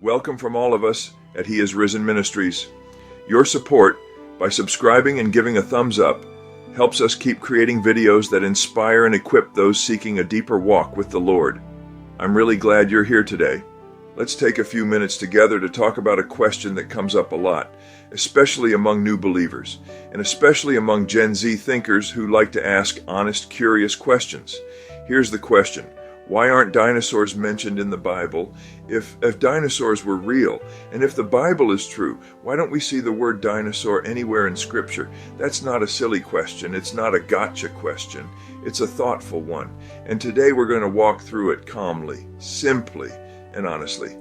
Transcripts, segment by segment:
welcome from all of us at He Is Risen Ministries. Your support, by subscribing and giving a thumbs up, helps us keep creating videos that inspire and equip those seeking a deeper walk with the Lord. I'm really glad you're here today. Let's take a few minutes together to talk about a question that comes up a lot, especially among new believers, and especially among Gen Z thinkers who like to ask honest, curious questions. Here's the question. Why aren't dinosaurs mentioned in the Bible? If dinosaurs were real, and if the Bible is true, why don't we see the word dinosaur anywhere in Scripture? That's not a silly question. It's not a gotcha question. It's a thoughtful one. And today we're going to walk through it calmly, simply, and honestly.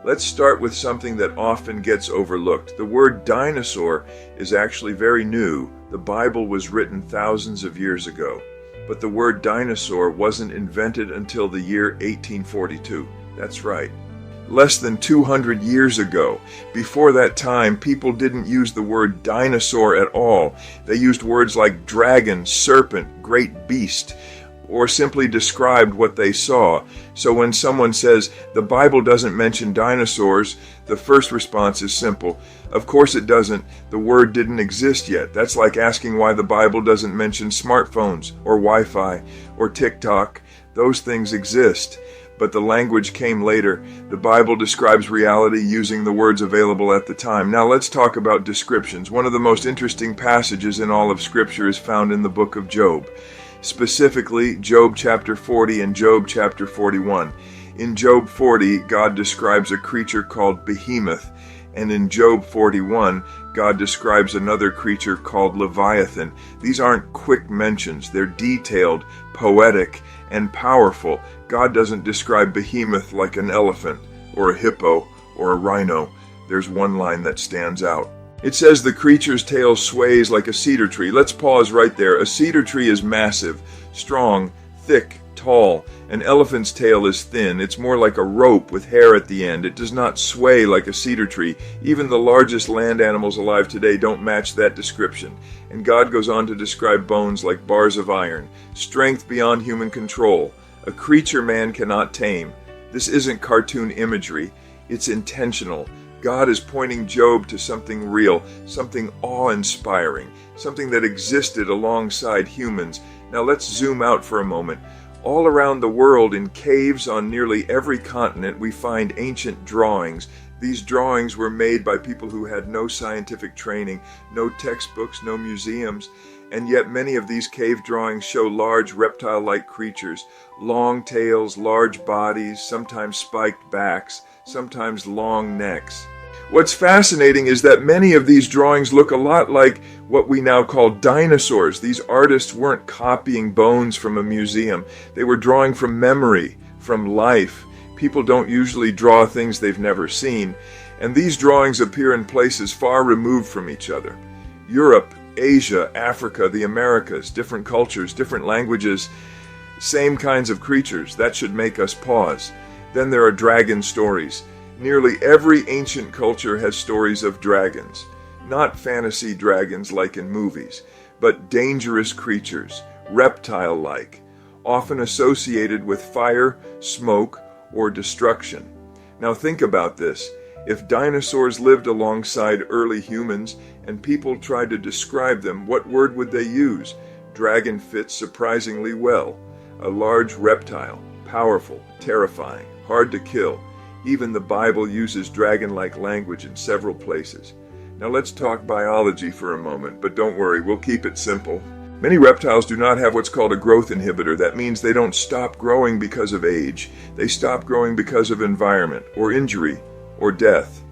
Let's start with something that often gets overlooked. The word dinosaur is actually very new. The Bible was written thousands of years ago. But the word dinosaur wasn't invented until the year 1842. That's right. Less than 200 years ago. Before that time, people didn't use the word dinosaur at all. They used words like dragon, serpent, great beast, or simply described what they saw. So when someone says, the Bible doesn't mention dinosaurs, the first response is simple. Of course it doesn't. The word didn't exist yet. That's like asking why the Bible doesn't mention smartphones or Wi-Fi or TikTok. Those things exist, but the language came later. The Bible describes reality using the words available at the time. Now let's talk about descriptions. One of the most interesting passages in all of Scripture is found in the book of Job. Specifically, Job chapter 40 and Job chapter 41. In Job 40, God describes a creature called Behemoth, and in Job 41, God describes another creature called Leviathan. These aren't quick mentions. They're detailed, poetic, and powerful. God doesn't describe Behemoth like an elephant, or a hippo, or a rhino. There's one line that stands out. It says the creature's tail sways like a cedar tree. Let's pause right there. A cedar tree is massive, strong, thick, tall. An elephant's tail is thin. It's more like a rope with hair at the end. It does not sway like a cedar tree. Even the largest land animals alive today don't match that description. And God goes on to describe bones like bars of iron, strength beyond human control, a creature man cannot tame. This isn't cartoon imagery. It's intentional. God is pointing Job to something real, something awe-inspiring, something that existed alongside humans. Now let's zoom out for a moment. All around the world, in caves on nearly every continent, we find ancient drawings. These drawings were made by people who had no scientific training, no textbooks, no museums, and yet many of these cave drawings show large reptile-like creatures, long tails, large bodies, sometimes spiked backs, sometimes long necks. What's fascinating is that many of these drawings look a lot like what we now call dinosaurs. These artists weren't copying bones from a museum. They were drawing from memory, from life. People don't usually draw things they've never seen, and these drawings appear in places far removed from each other. Europe, Asia, Africa, the Americas, different cultures, different languages, same kinds of creatures. That should make us pause. Then there are dragon stories. Nearly every ancient culture has stories of dragons. Not fantasy dragons like in movies, but dangerous creatures, reptile-like, often associated with fire, smoke, or destruction. Now think about this. If dinosaurs lived alongside early humans and people tried to describe them, what word would they use? Dragon fits surprisingly well. A large reptile, powerful, terrifying, hard to kill. Even the Bible uses dragon-like language in several places. Now let's talk biology for a moment, but don't worry, we'll keep it simple. Many reptiles do not have what's called a growth inhibitor. That means they don't stop growing because of age. They stop growing because of environment, or injury, or death.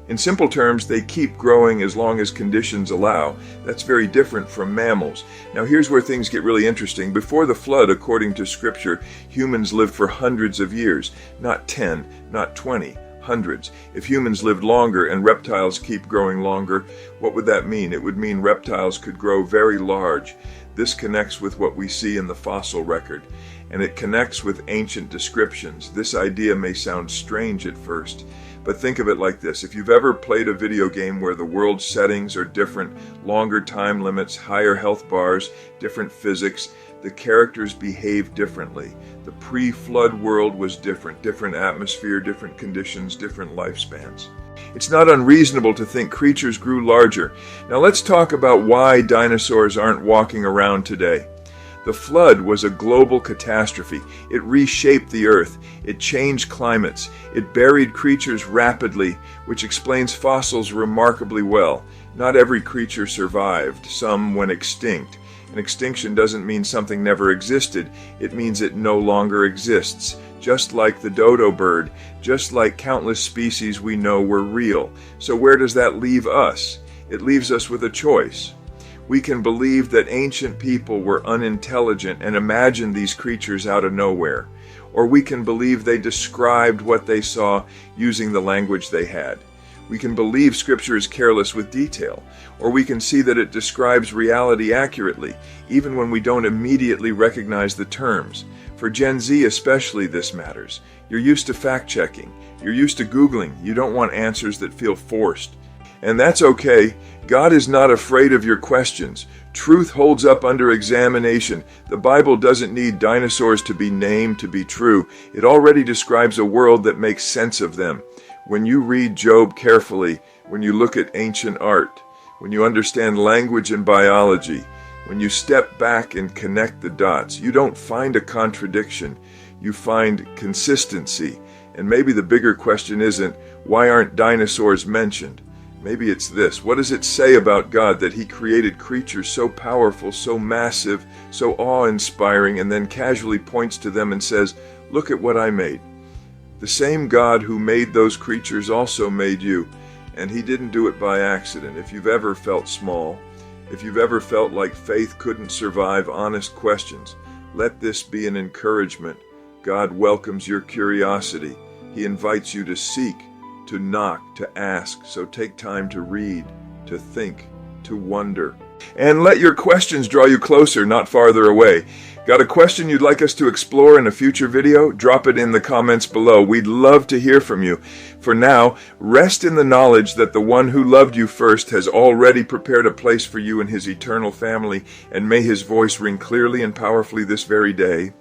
In simple terms, they keep growing as long as conditions allow. That's very different from mammals. Now here's where things get really interesting. Before the flood, according to Scripture, humans lived for hundreds of years. Not 10, not 20, hundreds. If humans lived longer and reptiles keep growing longer, what would that mean? It would mean reptiles could grow very large. This connects with what we see in the fossil record, and it connects with ancient descriptions. This idea may sound strange at first, but think of it like this. If you've ever played a video game where the world settings are different, longer time limits, higher health bars, different physics, the characters behaved differently. The pre-flood world was different atmosphere, different conditions, different lifespans. It's not unreasonable to think creatures grew larger. Now let's talk about why dinosaurs aren't walking around today. The flood was a global catastrophe. It reshaped the earth. It changed climates. It buried creatures rapidly, which explains fossils remarkably well. Not every creature survived. Some went extinct. And extinction doesn't mean something never existed. It means it no longer exists. Just like the dodo bird, just like countless species we know were real. So where does that leave us? It leaves us with a choice. We can believe that ancient people were unintelligent and imagined these creatures out of nowhere. Or we can believe they described what they saw using the language they had. We can believe Scripture is careless with detail, or we can see that it describes reality accurately, even when we don't immediately recognize the terms. For Gen Z especially, this matters. You're used to fact-checking. You're used to Googling. You don't want answers that feel forced. And that's okay. God is not afraid of your questions. Truth holds up under examination. The Bible doesn't need dinosaurs to be named to be true. It already describes a world that makes sense of them. When you read Job carefully, when you look at ancient art, when you understand language and biology, when you step back and connect the dots, you don't find a contradiction. You find consistency. And maybe the bigger question isn't, why aren't dinosaurs mentioned? Maybe it's this: what does it say about God that He created creatures so powerful, so massive, so awe-inspiring, and then casually points to them and says, look at what I made? The same God who made those creatures also made you, and He didn't do it by accident. If you've ever felt small, if you've ever felt like faith couldn't survive honest questions, let this be an encouragement. God welcomes your curiosity. He invites you to seek, to knock, to ask. So take time to read, to think, to wonder. And let your questions draw you closer, not farther away. Got a question you'd like us to explore in a future video? Drop it in the comments below. We'd love to hear from you. For now, rest in the knowledge that the one who loved you first has already prepared a place for you in His eternal family, and may His voice ring clearly and powerfully this very day.